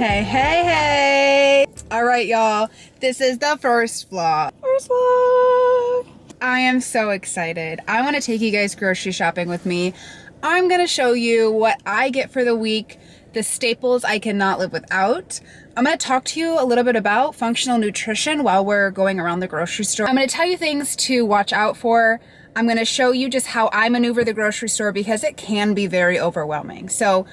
Hey, hey, hey! Alright, y'all. This is the first vlog. I am so excited. I want to take you guys grocery shopping with me. I'm going to show you what I get for the week, the staples I cannot live without. I'm going to talk to you a little bit about functional nutrition while we're going around the grocery store. I'm going to tell you things to watch out for. I'm going to show you just how I maneuver the grocery store because it can be very overwhelming. So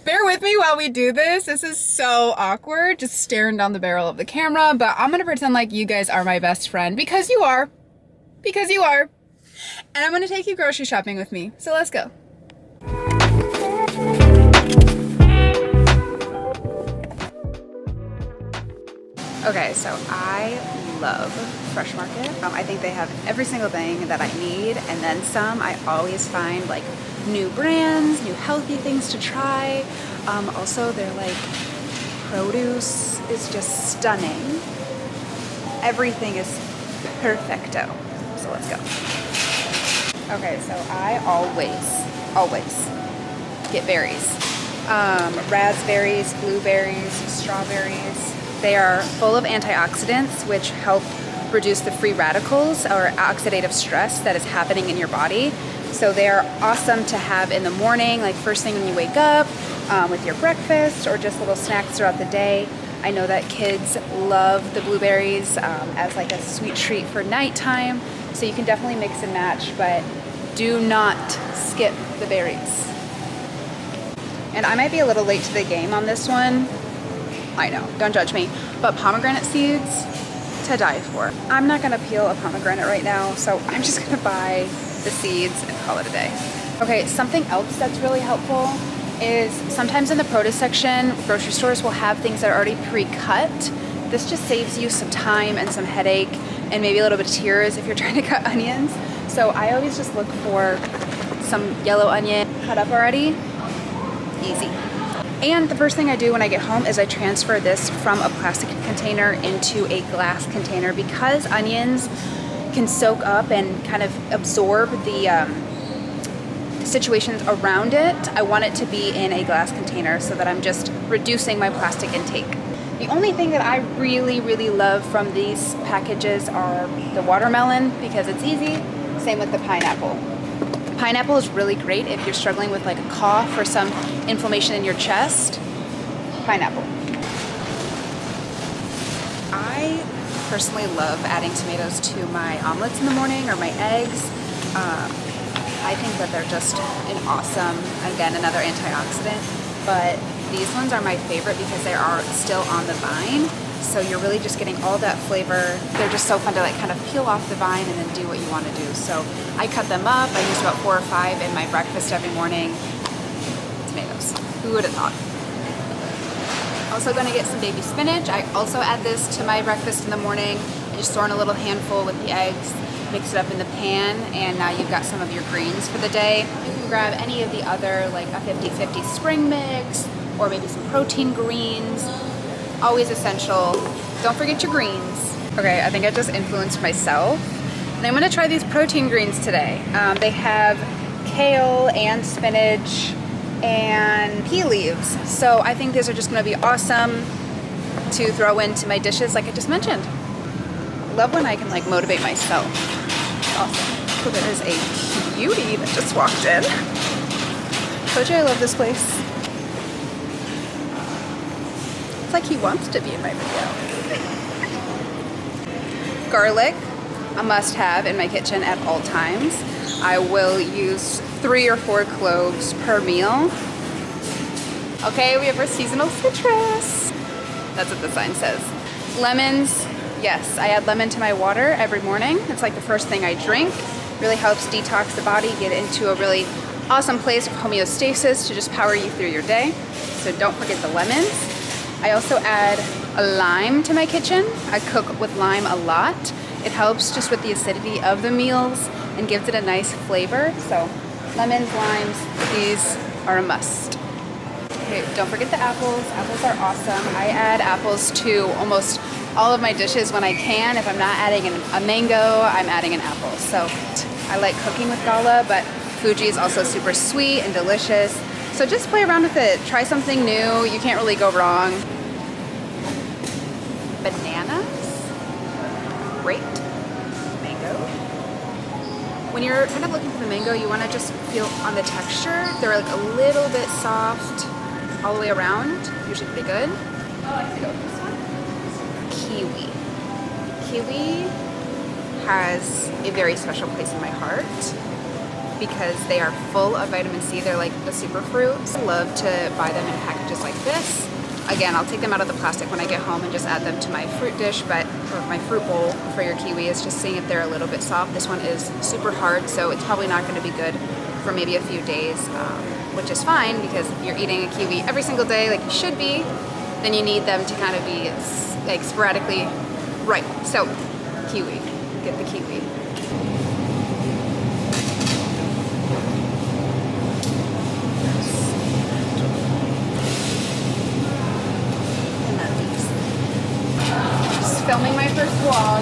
bear with me while we do this. This is so awkward, just staring down the barrel of the camera, but I'm going to pretend like you guys are my best friend because you are. Because you are. And I'm going to take you grocery shopping with me. So let's go. Okay, so I love Fresh Market. I think they have every single thing that I need and then some. I always find like new brands, new healthy things to try. Also, their like produce is just stunning. Everything is perfecto. So let's go. Okay, so I always get berries. Raspberries, blueberries, strawberries. They are full of antioxidants, which help reduce the free radicals or oxidative stress that is happening in your body. So they are awesome to have in the morning, like first thing when you wake up, with your breakfast, or just little snacks throughout the day. I know that kids love the blueberries as like a sweet treat for nighttime. So you can definitely mix and match, but do not skip the berries. And I might be a little late to the game on this one. I know, don't judge me, but pomegranate seeds to die for. I'm not gonna peel a pomegranate right now, so I'm just gonna buy the seeds and call it a day. Okay, something else that's really helpful is sometimes in the produce section, grocery stores will have things that are already pre-cut. This just saves you some time and some headache and maybe a little bit of tears if you're trying to cut onions. So I always just look for some yellow onion cut up already. Easy. And the first thing I do when I get home is I transfer this from a plastic container into a glass container because onions can soak up and kind of absorb the situations around it. I want it to be in a glass container so that I'm just reducing my plastic intake. The only thing that I really love from these packages are the watermelon because it's easy. Same with the pineapple. Pineapple is really great if you're struggling with like a cough or some inflammation in your chest. Pineapple. I personally love adding tomatoes to my omelets in the morning or my eggs. I think that they're just an awesome, again, another antioxidant, but these ones are my favorite because they are still on the vine. So you're really just getting all that flavor. They're just so fun to like kind of peel off the vine and then do what you want to do. So I cut them up. I use about 4 or 5 in my breakfast every morning. Tomatoes. Who would have thought? Also going to get some baby spinach. I also add this to my breakfast in the morning. I just throw in a little handful with the eggs, mix it up in the pan, and now you've got some of your greens for the day. You can grab any of the other, like a 50-50 spring mix, or maybe some protein greens. Always essential. Don't forget your greens. Okay, I think I just influenced myself. And I'm gonna try these protein greens today. They have kale and spinach and pea leaves. So I think these are just gonna be awesome to throw into my dishes like I just mentioned. Love when I can like motivate myself. Awesome. So there's a cutie that just walked in. Told you I love this place. It's like he wants to be in my video. Garlic, a must-have in my kitchen at all times. I will use 3 or 4 cloves per meal. Okay, we have our seasonal citrus. That's what the sign says. Lemons, yes, I add lemon to my water every morning. It's like the first thing I drink. Really helps detox the body, get into a really awesome place of homeostasis to just power you through your day. So don't forget the lemons. I also add a lime to my kitchen. I cook with lime a lot. It helps just with the acidity of the meals and gives it a nice flavor. So lemons, limes, these are a must. Okay, don't forget the apples. Apples are awesome. I add apples to almost all of my dishes when I can. If I'm not adding a mango, I'm adding an apple. So I like cooking with gala, but Fuji is also super sweet and delicious. So just play around with it. Try something new. You can't really go wrong. bananas, grape, mango. When you're kind of looking for the mango, you want to just feel on the texture. They're like a little bit soft all the way around, usually pretty good. I go with this one. Kiwi. Kiwi has a very special place in my heart because they are full of vitamin C. They're like a superfruit. I love to buy them in packages like this. Again, I'll take them out of the plastic when I get home and just add them to my fruit dish, or my fruit bowl for your kiwi is just seeing if they're a little bit soft. This one is super hard, so it's probably not gonna be good for maybe a few days, which is fine because if you're eating a kiwi every single day like you should be, then you need them to kind of be like sporadically ripe. So, kiwi, get the kiwi. Filming my first vlog.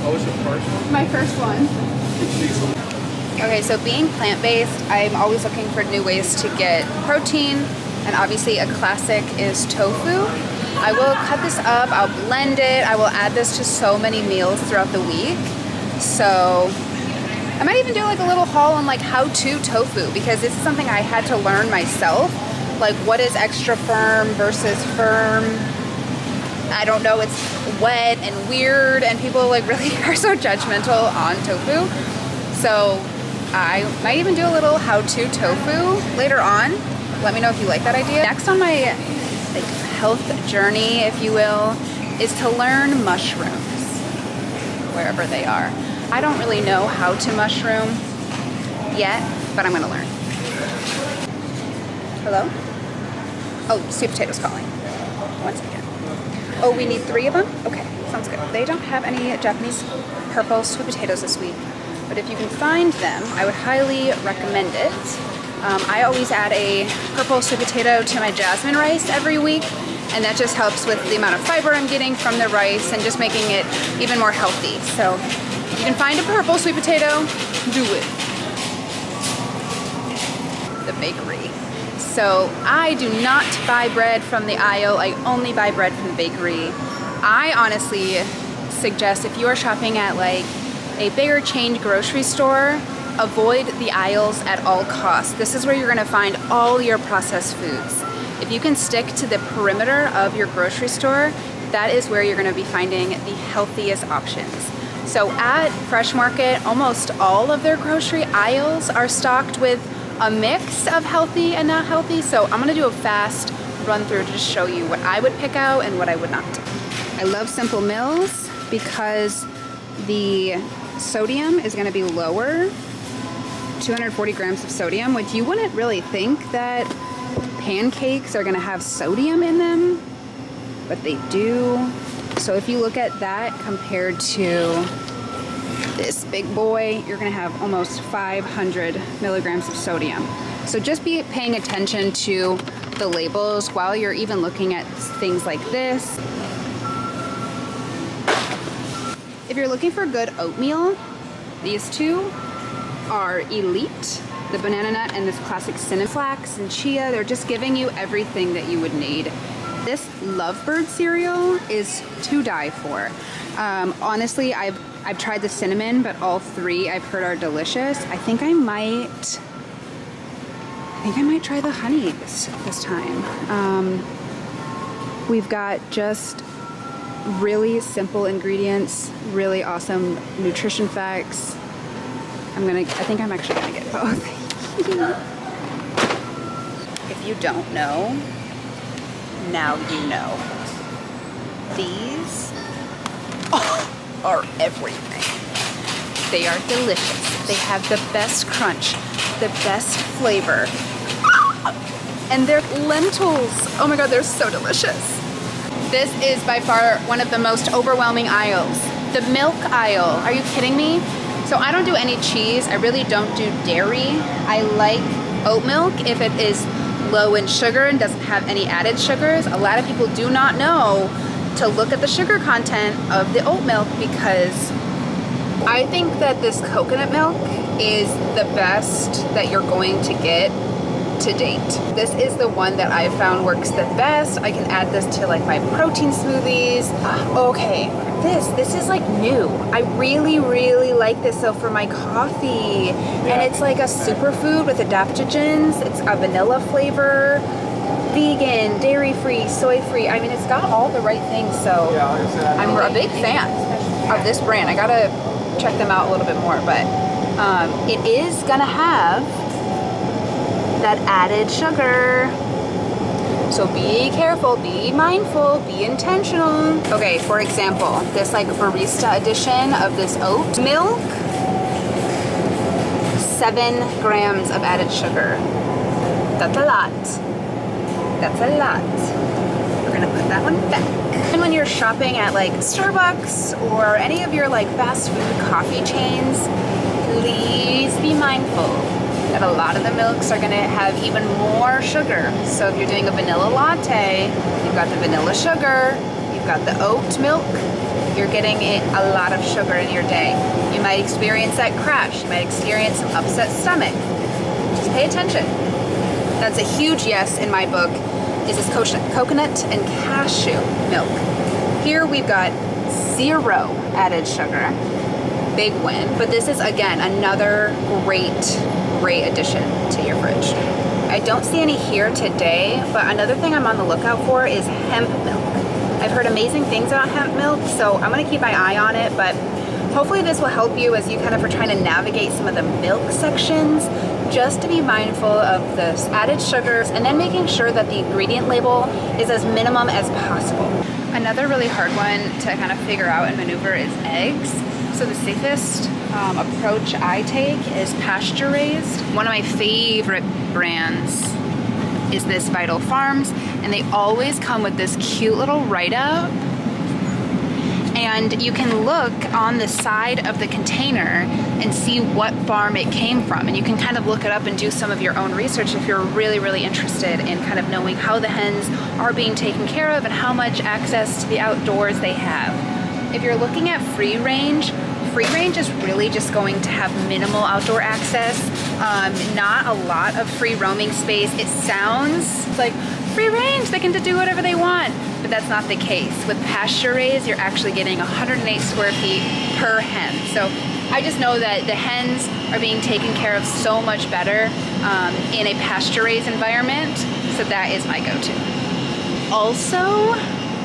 Oh, was your first one? My first one. Okay, so being plant-based, I'm always looking for new ways to get protein, and obviously a classic is tofu. I will cut this up, I'll blend it, I will add this to so many meals throughout the week. So I might even do like a little haul on like how-to tofu, because this is something I had to learn myself. Like what is extra firm versus firm. I don't know, it's wet and weird, and people like really are so judgmental on tofu. So I might even do a little how-to tofu later on. Let me know if you like that idea. Next on my like health journey, if you will, is to learn mushrooms, wherever they are. I don't really know how to mushroom yet, but I'm gonna learn. Hello? Oh, sweet potato's calling. 1 second. Oh, we need 3 of them? Okay, sounds good. They don't have any Japanese purple sweet potatoes this week, but if you can find them, I would highly recommend it. I always add a purple sweet potato to my jasmine rice every week, and that just helps with the amount of fiber I'm getting from the rice and just making it even more healthy. So if you can find a purple sweet potato, do it. The bakery. So I do not buy bread from the aisle, I only buy bread from the bakery. I honestly suggest if you are shopping at like a bigger chain grocery store, avoid the aisles at all costs. This is where you're gonna find all your processed foods. If you can stick to the perimeter of your grocery store, that is where you're gonna be finding the healthiest options. So at Fresh Market, almost all of their grocery aisles are stocked with a mix of healthy and not healthy. So I'm gonna do a fast run through to just show you what I would pick out and what I would not. I love Simple Mills because the sodium is gonna be lower, 240 grams of sodium, which you wouldn't really think that pancakes are gonna have sodium in them, but they do. So if you look at that compared to this big boy, you're gonna have almost 500 milligrams of sodium. So just be paying attention to the labels while you're even looking at things like this. If you're looking for good oatmeal, these two are elite. The banana nut and this classic cinnamon flax and chia, they're just giving you everything that you would need. This Lovebird cereal is to die for. Honestly, I've tried the cinnamon, but all 3 I've heard are delicious. I think I might try the honey this time. We've got just really simple ingredients, really awesome nutrition facts. I think I'm actually gonna get both. If you don't know, now you know. These are everything. They are delicious. They have the best crunch, the best flavor. And they're lentils. Oh my God, they're so delicious. This is by far one of the most overwhelming aisles. The milk aisle, are you kidding me? So I don't do any cheese. I really don't do dairy. I like oat milk if it is low in sugar and doesn't have any added sugars. A lot of people do not know to look at the sugar content of the oat milk, because I think that this coconut milk is the best that you're going to get to date. This is the one that I found works the best. I can add this to like my protein smoothies. Okay, this is like new. I really, really like this though for my coffee. And it's like a superfood with adaptogens. It's a vanilla flavor, vegan, dairy-free, soy-free. I mean, it's got all the right things. So I'm a big fan of this brand. I gotta check them out a little bit more, but it is gonna have that added sugar. So be careful, be mindful, be intentional. Okay, for example, this like barista edition of this oat milk, 7 grams of added sugar. That's a lot. That's a lot. We're gonna put that one back. And when you're shopping at like Starbucks or any of your like fast food coffee chains, please be mindful that a lot of the milks are gonna have even more sugar. So if you're doing a vanilla latte, you've got the vanilla sugar, you've got the oat milk, you're getting a lot of sugar in your day. You might experience that crash, you might experience some upset stomach. Just pay attention. That's a huge yes in my book, is this coconut and cashew milk. Here we've got 0 added sugar. Big win. But this is, again, another great addition to your fridge. I don't see any here today, but another thing I'm on the lookout for is hemp milk. I've heard amazing things about hemp milk, so I'm gonna keep my eye on it, but hopefully this will help you as you kind of are trying to navigate some of the milk sections, just to be mindful of the added sugars and then making sure that the ingredient label is as minimum as possible. Another really hard one to kind of figure out and maneuver is eggs. So the safest approach I take is pasture raised. One of my favorite brands is this Vital Farms, and they always come with this cute little write-up. And you can look on the side of the container and see what farm it came from. And you can kind of look it up and do some of your own research if you're really, really interested in kind of knowing how the hens are being taken care of and how much access to the outdoors they have. If you're looking at free range is really just going to have minimal outdoor access, not a lot of free roaming space. It sounds like free range, they can do whatever they want, but that's not the case. With pasture raised, you're actually getting 108 square feet per hen. So I just know that the hens are being taken care of so much better in a pasture raised environment, so that is my go-to. Also,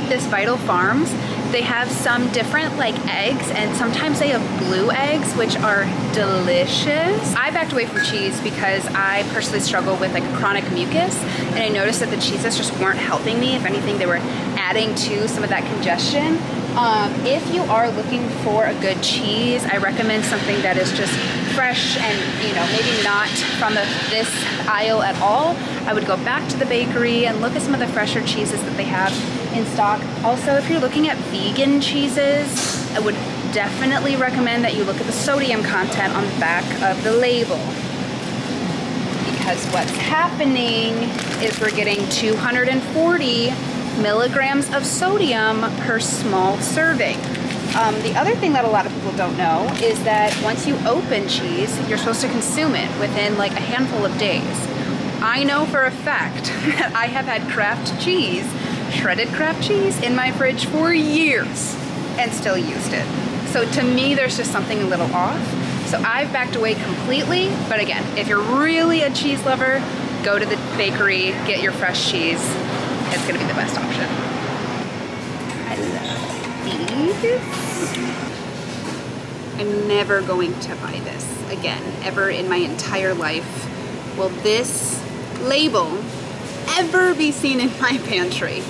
this Vital Farms, they have some different like eggs, and sometimes they have blue eggs, which are delicious. I backed away from cheese because I personally struggle with like chronic mucus, and I noticed that the cheeses just weren't helping me. If anything, they were adding to some of that congestion. If you are looking for a good cheese, I recommend something that is just fresh and, you know, maybe not from this aisle at all. I would go back to the bakery and look at some of the fresher cheeses that they have in stock. Also, if you're looking at vegan cheeses, I would definitely recommend that you look at the sodium content on the back of the label. Because what's happening is we're getting 240 milligrams of sodium per small serving. The other thing that a lot of people don't know is that once you open cheese, you're supposed to consume it within like a handful of days. I know for a fact that I have had Kraft cheese, shredded Kraft cheese, in my fridge for years and still used it. So to me, there's just something a little off. So I've backed away completely. But again, if you're really a cheese lover, go to the bakery, get your fresh cheese. It's gonna be the best option. I love these. I'm never going to buy this again, ever in my entire life. Will this label ever be seen in my pantry?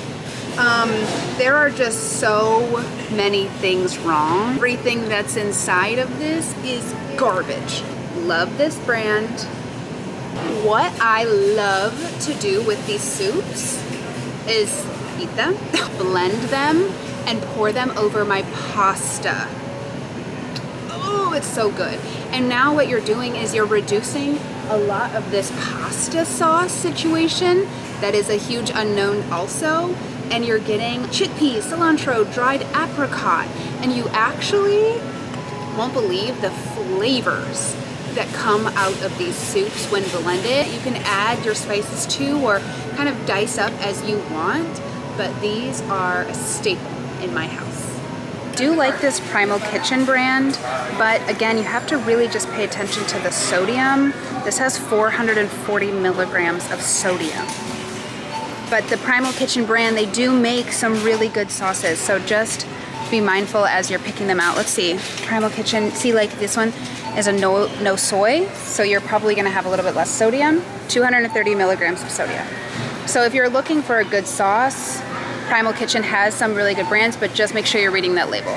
There are just so many things wrong. Everything that's inside of this is garbage. Love this brand. What I love to do with these soups is eat them, blend them, and pour them over my pasta. Oh, it's so good. And now what you're doing is you're reducing a lot of this pasta sauce situation that is a huge unknown also, and you're getting chickpeas, cilantro, dried apricot, and you actually won't believe the flavors that come out of these soups when blended. You can add your spices too, or kind of dice up as you want, but these are a staple in my house. Do like this Primal Kitchen brand, but again, you have to really just pay attention to the sodium. This has 440 milligrams of sodium. But the Primal Kitchen brand, they do make some really good sauces, so just be mindful as you're picking them out. Let's see, Primal Kitchen, see, like this one is a no soy, so you're probably gonna have a little bit less sodium, 230 milligrams of sodium. So if you're looking for a good sauce, Primal Kitchen has some really good brands, but just make sure you're reading that label.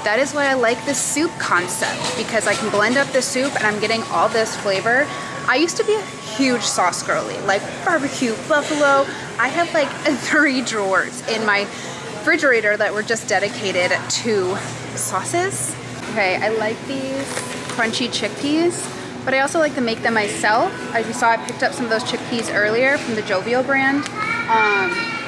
That is why I like this soup concept, because I can blend up the soup and I'm getting all this flavor. I used to be a huge sauce girly, like barbecue, buffalo. I have like 3 drawers in my refrigerator that were just dedicated to sauces. Okay, I like these crunchy chickpeas, but I also like to make them myself. As you saw, I picked up some of those chickpeas earlier from the Jovial brand.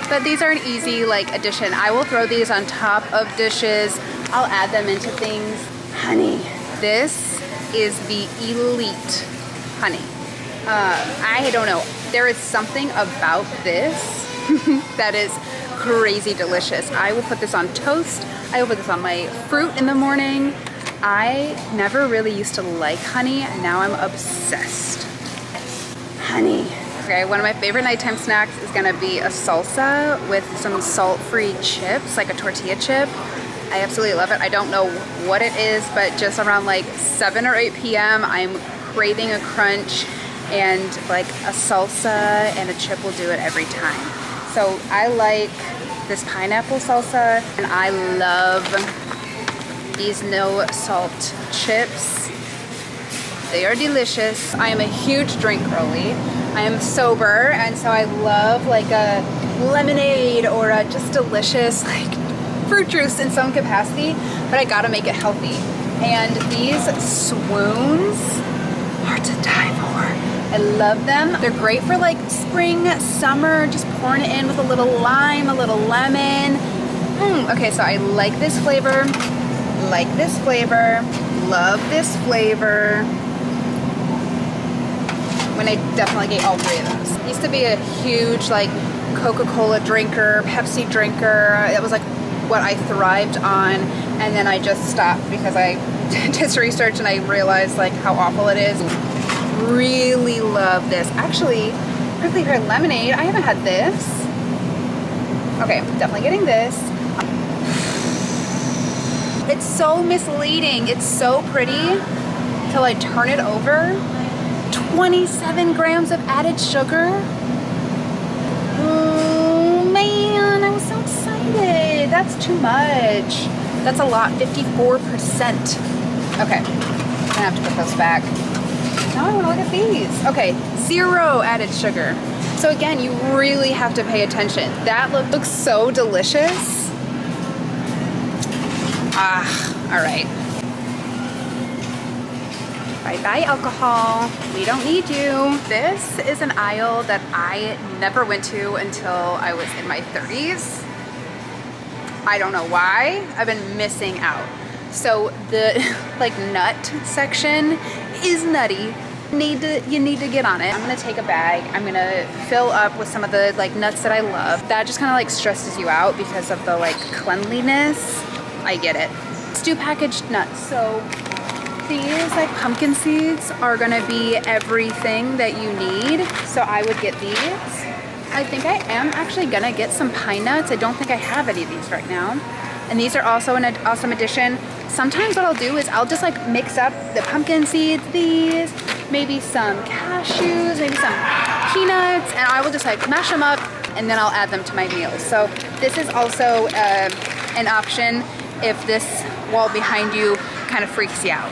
But these are an easy like addition. I will throw these on top of dishes. I'll add them into things. Honey, this is the elite honey. I don't know. There is something about this that is crazy delicious. I will put this on toast. I will put this on my fruit in the morning. I never really used to like honey, and now I'm obsessed. Honey. Okay, one of my favorite nighttime snacks is gonna be a salsa with some salt-free chips, like a tortilla chip. I absolutely love it. I don't know what it is, but just around like 7 or 8 p.m., I'm craving a crunch, and like a salsa and a chip will do it every time. So I like this pineapple salsa, and I love these no salt chips. They are delicious. I am a huge drink girly. I am sober, and so I love like a lemonade or a just delicious like fruit juice in some capacity, but I gotta make it healthy. And these swoons are to die for. I love them. They're great for like spring, summer, just pouring it in with a little lime, a little lemon. Okay, so I like this flavor, love this flavor. When I definitely get all 3 of those. Used to be a huge like Coca-Cola drinker, Pepsi drinker. That was like what I thrived on, and then I just stopped because I did some research and I realized like how awful it is. Really love this. Actually, prickly pear lemonade, I haven't had this. Okay, definitely getting this. It's so misleading. It's so pretty till I turn it over. 27 grams of added sugar. Oh man, I was so excited. That's too much. That's a lot, 54%. Okay, I'm gonna have to put those back. Now I wanna look at these. Okay, 0 added sugar. So again, you really have to pay attention. That looks so delicious. All right. Bye-bye alcohol, we don't need you. This is an aisle that I never went to until I was in my 30s. I don't know why, I've been missing out. So the like nut section is nutty. You need to get on it. I'm gonna take a bag, I'm gonna fill up with some of the like nuts that I love. That just kind of like stresses you out because of the like cleanliness. I get it. Stew packaged nuts, so these like pumpkin seeds are gonna be everything that you need. So I would get these. I think I am actually gonna get some pine nuts. I don't think I have any of these right now. And these are also an awesome addition. Sometimes what I'll do is I'll just like mix up the pumpkin seeds, these, maybe some cashews, maybe some peanuts, and I will just like mash them up and then I'll add them to my meals. So this is also an option if this wall behind you kind of freaks you out.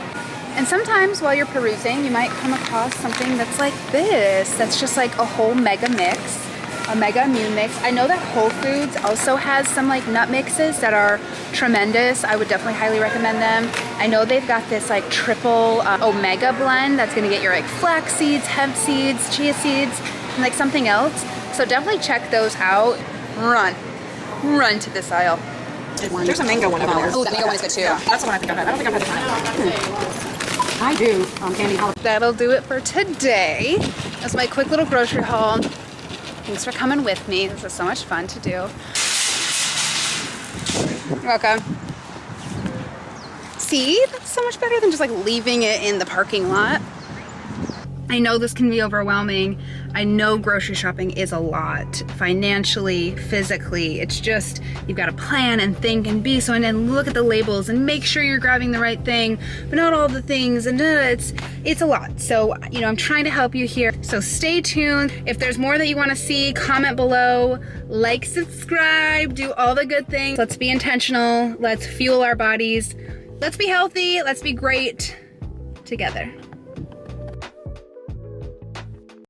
And sometimes while you're perusing, you might come across something that's like this. That's just like a whole mega mix, a mega immune mix. I know that Whole Foods also has some like nut mixes that are tremendous. I would definitely highly recommend them. I know they've got this like triple omega blend that's gonna get your like flax seeds, hemp seeds, chia seeds, and like something else. So definitely check those out. Run to this aisle. There's a mango one over there. Oh, the mango one is good too. Yeah, that's the one I think I've had. I don't think I've had the pineapple. I do, Andy. That'll do it for today. That's my quick little grocery haul. Thanks for coming with me. This is so much fun to do. You're welcome. See, that's so much better than just like leaving it in the parking lot. I know this can be overwhelming. I know grocery shopping is a lot, financially, physically. It's just, you've got to plan and think and be so, and then look at the labels and make sure you're grabbing the right thing, but not all the things, and it's a lot. So, you know, I'm trying to help you here. So stay tuned. If there's more that you want to see, comment below, like, subscribe, do all the good things. Let's be intentional. Let's fuel our bodies. Let's be healthy. Let's be great together.